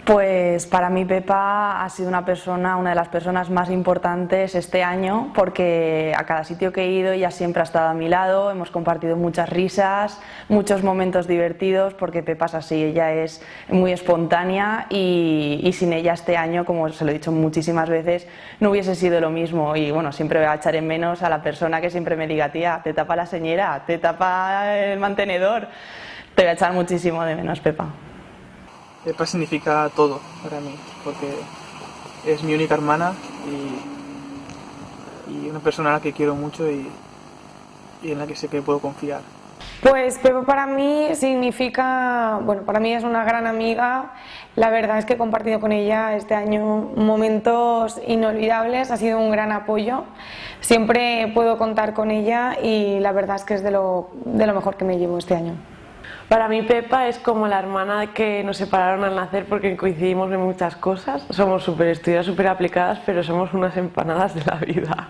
Pues para mí Pepa ha sido una de las personas más importantes este año, porque a cada sitio que he ido ella siempre ha estado a mi lado, hemos compartido muchas risas, muchos momentos divertidos, porque Pepa es así, ella es muy espontánea y sin ella este año, como se lo he dicho muchísimas veces, no hubiese sido lo mismo. Y bueno, siempre voy a echar en menos a la persona que siempre me diga: tía, te tapa la señera, te tapa el mantenedor. Te voy a echar muchísimo de menos, Pepa. Pepa significa todo para mí, porque es mi única hermana y una persona a la que quiero mucho y en la que sé que puedo confiar. Pues Pepa para mí significa, bueno, para mí es una gran amiga. La verdad es que he compartido con ella este año momentos inolvidables, ha sido un gran apoyo. Siempre puedo contar con ella y la verdad es que es de lo mejor que me llevo este año. Para mí Pepa es como la hermana que nos separaron al nacer porque coincidimos en muchas cosas. Somos súper estudiadas, súper aplicadas, pero somos unas empanadas de la vida.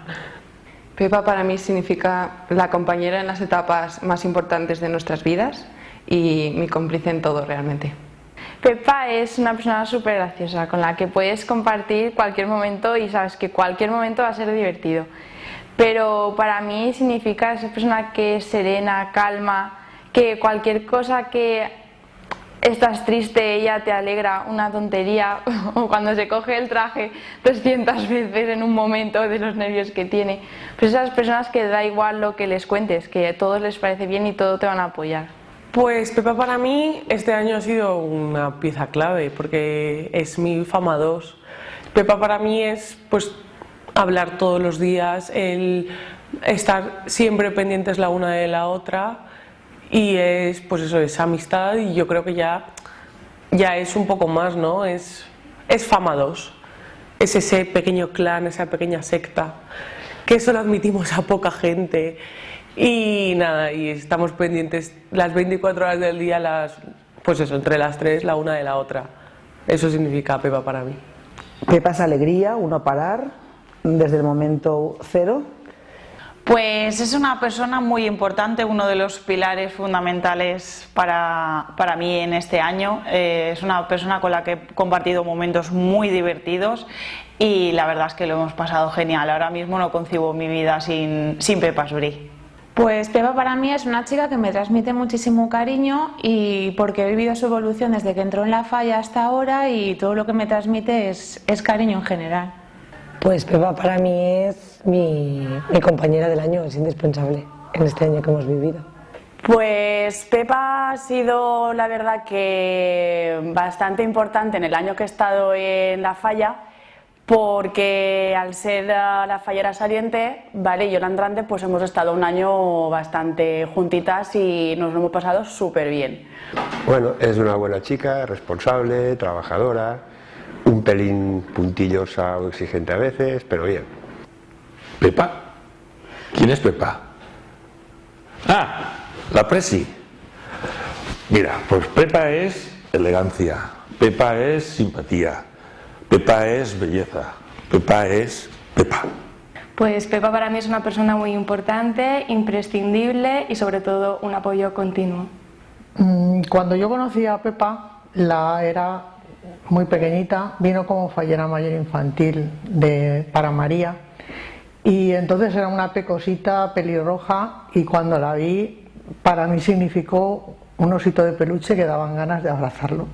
Pepa para mí significa la compañera en las etapas más importantes de nuestras vidas y mi cómplice en todo realmente. Pepa es una persona súper graciosa con la que puedes compartir cualquier momento y sabes que cualquier momento va a ser divertido. Pero para mí significa esa persona que es serena, calma, que cualquier cosa que estás triste ella te alegra, una tontería, o cuando se coge el traje 200 veces en un momento de los nervios que tiene. Pues esas personas que da igual lo que les cuentes, que a todos les parece bien y todo te van a apoyar. Pues Pepa para mí este año ha sido una pieza clave porque es mi fama 2. Pepa para mí es pues hablar todos los días, el estar siempre pendientes la una de la otra. Y es, pues eso, es amistad y yo creo que ya es un poco más, ¿no? Es fama 2. Es ese pequeño clan, esa pequeña secta, que solo admitimos a poca gente. Y nada, y estamos pendientes las 24 horas del día, pues eso, entre las 3, la una de la otra. Eso significa Pepa para mí. Pepa es alegría, uno parar, desde el momento cero. Pues es una persona muy importante, uno de los pilares fundamentales para mí en este año. Es una persona con la que he compartido momentos muy divertidos y la verdad es que lo hemos pasado genial. Ahora mismo no concibo mi vida sin Pepa Suri. Pues Pepa para mí es una chica que me transmite muchísimo cariño y porque he vivido su evolución desde que entró en la falla hasta ahora y todo lo que me transmite es cariño en general. Pues Pepa para mí es mi compañera del año, es indispensable en este año que hemos vivido. Pues Pepa ha sido, la verdad, que bastante importante en el año que he estado en la falla, porque al ser la fallera saliente, vale, y yo la entrante, pues hemos estado un año bastante juntitas y nos lo hemos pasado súper bien. Bueno, es una buena chica, responsable, trabajadora, un pelín puntillosa o exigente a veces, pero bien. ¿Pepa? ¿Quién es Pepa? Ah, la Presi. Mira, pues Pepa es elegancia, Pepa es simpatía, Pepa es belleza, Pepa es Pepa. Pues Pepa para mí es una persona muy importante, imprescindible y sobre todo un apoyo continuo. Cuando yo conocí a Pepa, era muy pequeñita, vino como fallera mayor infantil para María y entonces era una pecosita pelirroja y cuando la vi para mí significó un osito de peluche que daban ganas de abrazarlo.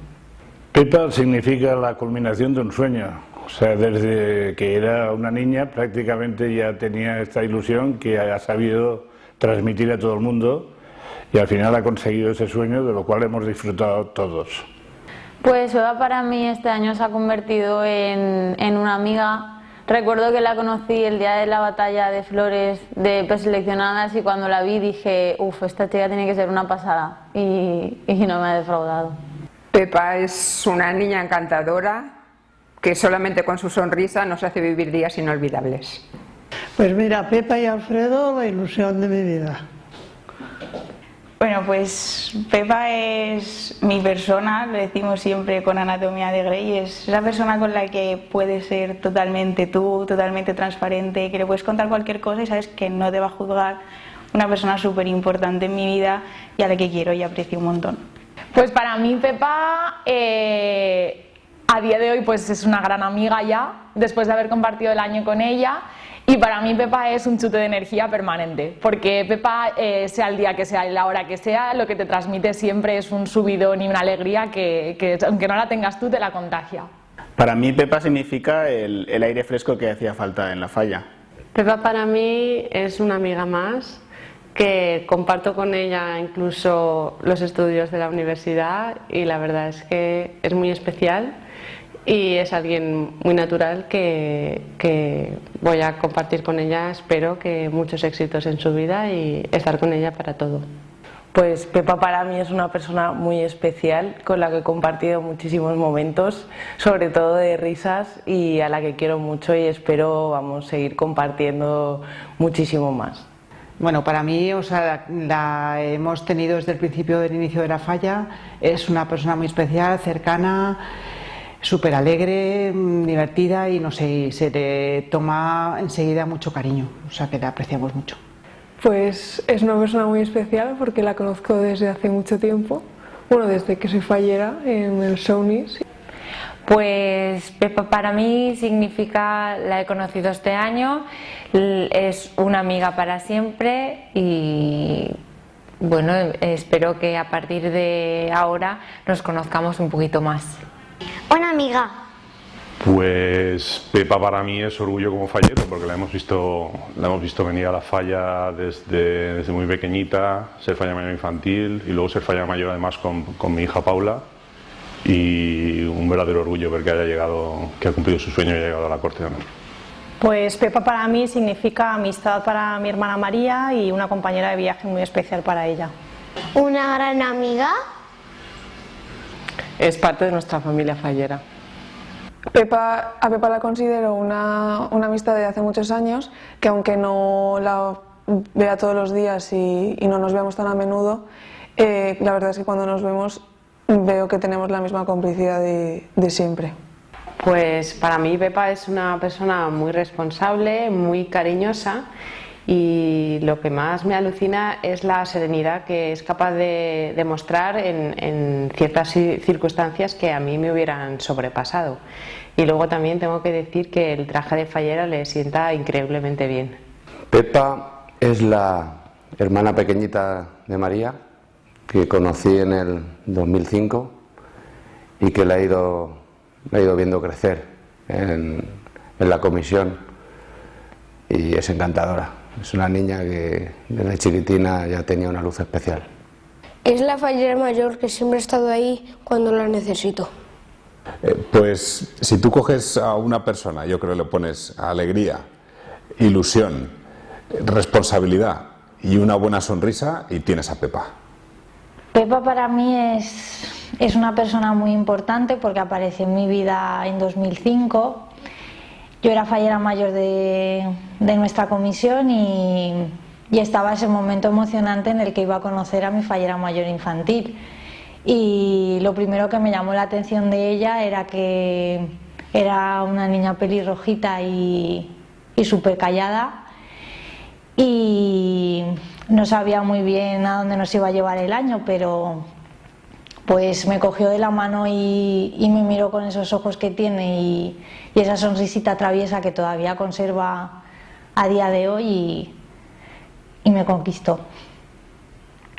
Pepa significa la culminación de un sueño, o sea, desde que era una niña prácticamente ya tenía esta ilusión que ha sabido transmitir a todo el mundo y al final ha conseguido ese sueño de lo cual hemos disfrutado todos. Pues Pepa para mí este año se ha convertido en una amiga. Recuerdo que la conocí el día de la batalla de flores de preseleccionadas y cuando la vi dije, esta chica tiene que ser una pasada y no me ha defraudado. Pepa es una niña encantadora que solamente con su sonrisa nos hace vivir días inolvidables. Pues mira, Pepa y Alfredo, la ilusión de mi vida. Bueno, pues Pepa es mi persona, lo decimos siempre con Anatomía de Grey, es esa persona con la que puedes ser totalmente tú, totalmente transparente, que le puedes contar cualquier cosa y sabes que no te va a juzgar, una persona súper importante en mi vida y a la que quiero y aprecio un montón. Pues para mí Pepa a día de hoy pues es una gran amiga ya, después de haber compartido el año con ella. Y para mí Pepa es un chute de energía permanente, porque Pepa, sea el día que sea y la hora que sea, lo que te transmite siempre es un subidón y una alegría que aunque no la tengas tú, te la contagia. Para mí Pepa significa el aire fresco que hacía falta en La Falla. Pepa para mí es una amiga más, que comparto con ella incluso los estudios de la universidad y la verdad es que es muy especial. Y es alguien muy natural que voy a compartir con ella, espero que muchos éxitos en su vida y estar con ella para todo. Pues Pepa para mí es una persona muy especial con la que he compartido muchísimos momentos, sobre todo de risas, y a la que quiero mucho y espero seguir compartiendo muchísimo más. Bueno, para mí, la hemos tenido desde el principio del inicio de La Falla, es una persona muy especial, cercana, súper alegre, divertida y no sé, se le toma enseguida mucho cariño, o sea que la apreciamos mucho. Pues es una persona muy especial porque la conozco desde hace mucho tiempo, bueno, desde que soy fallera en el Shownies. Pues Pepa para mí significa, la he conocido este año, es una amiga para siempre y bueno, espero que a partir de ahora nos conozcamos un poquito más. Una amiga. Pues Pepa para mí es orgullo como fallero, porque la hemos visto venir a La Falla desde muy pequeñita, ser falla mayor infantil y luego ser falla mayor además con mi hija Paula, y un verdadero orgullo ver que haya llegado, que ha cumplido su sueño y ha llegado a la Corte de Honor. Pues Pepa para mí significa amistad para mi hermana María y una compañera de viaje muy especial para ella. Una gran amiga. Es parte de nuestra familia fallera. A Pepa la considero una amistad de hace muchos años, que aunque no la vea todos los días y no nos veamos tan a menudo, la verdad es que cuando nos vemos veo que tenemos la misma complicidad de siempre. Pues para mí Pepa es una persona muy responsable, muy cariñosa, y lo que más me alucina es la serenidad que es capaz de demostrar en ciertas circunstancias que a mí me hubieran sobrepasado. Y luego también tengo que decir que el traje de fallera le sienta increíblemente bien. Pepa es la hermana pequeñita de María, que conocí en el 2005 y que la he ido viendo crecer en la comisión, y es encantadora. Es una niña que desde chiquitina ya tenía una luz especial. Es la fallera mayor que siempre ha estado ahí cuando la necesito. Pues si tú coges a una persona, yo creo que le pones alegría, ilusión, responsabilidad y una buena sonrisa y tienes a Pepa. Pepa para mí es una persona muy importante porque apareció en mi vida en 2005. Yo era fallera mayor de nuestra comisión y estaba ese momento emocionante en el que iba a conocer a mi fallera mayor infantil. Y lo primero que me llamó la atención de ella era que era una niña pelirrojita y súper callada, y no sabía muy bien a dónde nos iba a llevar el año, pero pues me cogió de la mano y me miró con esos ojos que tiene y esa sonrisita traviesa que todavía conserva a día de hoy, y me conquistó.